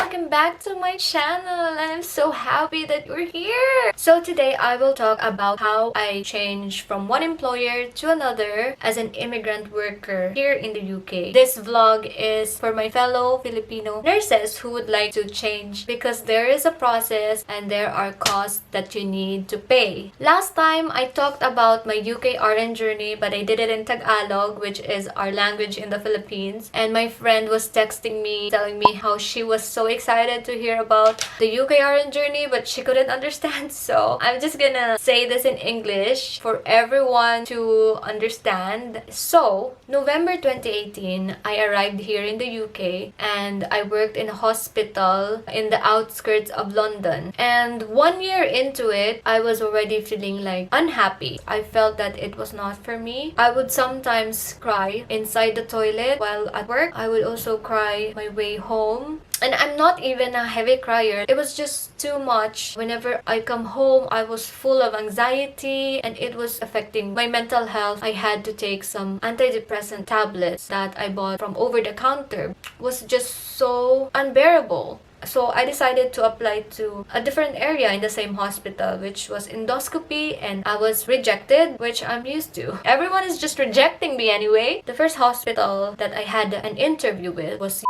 welcome back to my channel, and I'm so happy that you're here. So today I will talk about how I changed from one employer to another as an immigrant worker here in the UK. This vlog is for my fellow Filipino nurses who would like to change because there is a process and there are costs that you need to pay. Last time I talked about my UKRN journey, but I did it in Tagalog, which is our language in the Philippines, and my friend was texting me telling me how she was so excited to hear about the UKRN journey, but she couldn't understand. So I'm just gonna say this in English for everyone to understand. So November 2018, I arrived here in the UK and I worked in a hospital in the outskirts of London. And 1 year into it, I was already feeling like unhappy. I felt that it was not for me. I would sometimes cry inside the toilet while at work. I would also cry my way home. And I'm not even a heavy crier. It was just too much. Whenever I come home, I was full of anxiety and it was affecting my mental health. I had to take some antidepressant tablets that I bought from over the counter. It was just so unbearable. So I decided to apply to a different area in the same hospital, which was endoscopy, and I was rejected, which I'm used to. Everyone is just rejecting me anyway. The first hospital that I had an interview with was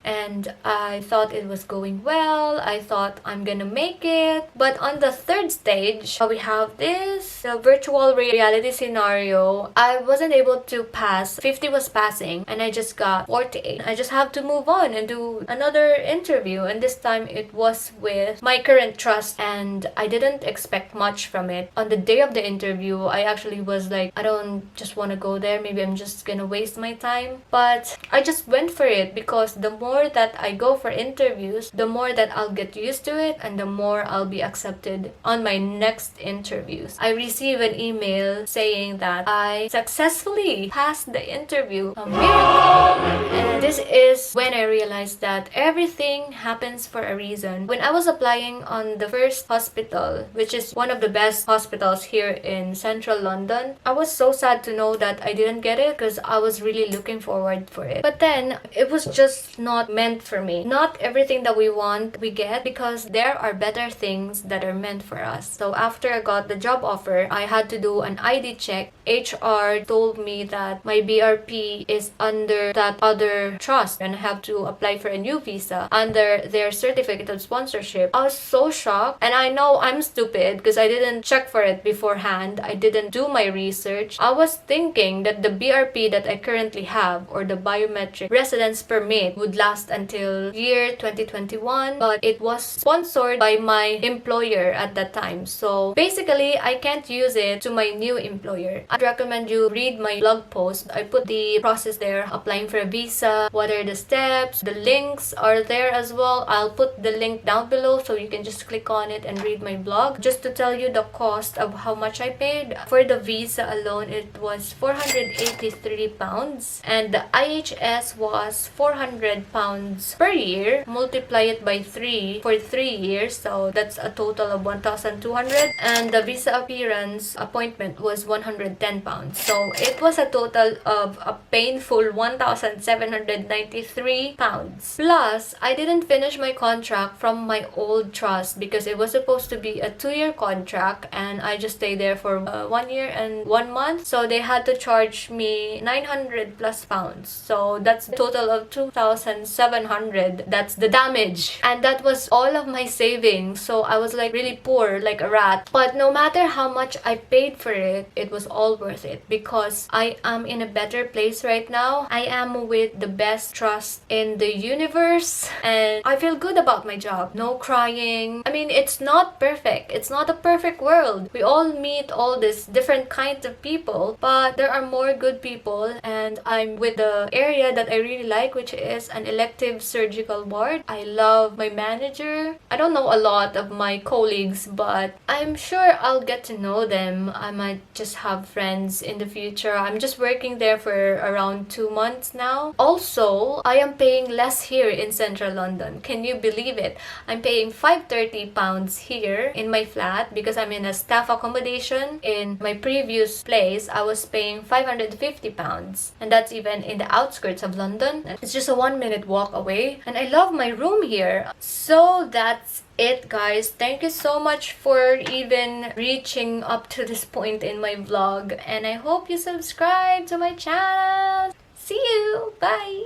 and I thought it was going well. I thought I'm gonna make it. But on the third stage, we have this virtual reality scenario. I wasn't able to pass. 50 was passing and I just got 48. I just have to move on and do another interview, and this time it was with my current trust, and I didn't expect much from it. On the day of the interview, I actually was like, I don't just want to go there. Maybe I'm just gonna waste my time. But I just went for it because the more that I go for interviews, the more that I'll get used to it and the more I'll be accepted on my next interviews. I received an email saying that I successfully passed the interview. A miracle! And this is when I realized that everything happens for a reason. When I was applying on the first hospital, which is one of the best hospitals here in central London, I was so sad to know that I didn't get it because I was really looking forward for it. But then it was just not meant for me. Not everything that we want we get, because there are better things that are meant for us. So after I got the job offer, I had to do an ID check. HR told me that my BRP is under that other trust and I have to apply for a new visa under their certificate of sponsorship. I was so shocked, and I know I'm stupid because I didn't check for it beforehand. I didn't do my research. I was thinking that the BRP that I currently have, or the biometric residence permit, would last until year 2021, but it was sponsored by my employer at that time. So basically, I can't use it to my new employer. I'd recommend you read my blog post. I put the process there, applying for a visa, what are the steps, the links are there as well. I'll put the link down below so you can just click on it and read my blog. Just to tell you the cost of how much I paid. For the visa alone, it was £483 and the IHS was £400 per year. Multiply it by 3 for 3 years, so that's a total of 1,200, and the visa appearance appointment was £110. So it was a total of a painful £1,793. Plus, I didn't finish my contract from my old trust because it was supposed to be a 2-year contract and I just stayed there for 1 year and 1 month. So they had to charge me £900+. So that's a total of 2,700. That's the damage, and that was all of my savings. So I was like really poor, like a rat. But no matter how much I paid for it, it was all worth it because I am in a better place right now. I am with the best trust in the universe and I feel good about my job. No crying. I mean, it's not perfect. It's not a perfect world. We all meet all these different kinds of people, but there are more good people, and I'm with the area that I really like, which is an elective surgical ward. I love my manager. I don't know a lot of my colleagues, but I'm sure I'll get to know them. I might just have friends friends in the future. I'm just working there for around 2 months now. Also, I am paying less here in central London. Can you believe it? I'm paying £530 here in my flat because I'm in a staff accommodation. In my previous place, I was paying £550, and that's even in the outskirts of London. It's just a 1 minute walk away, and I love my room here. So that's it, guys. Thank you so much for even reaching up to this point in my vlog, and I hope you subscribe to my channel. See you. Bye.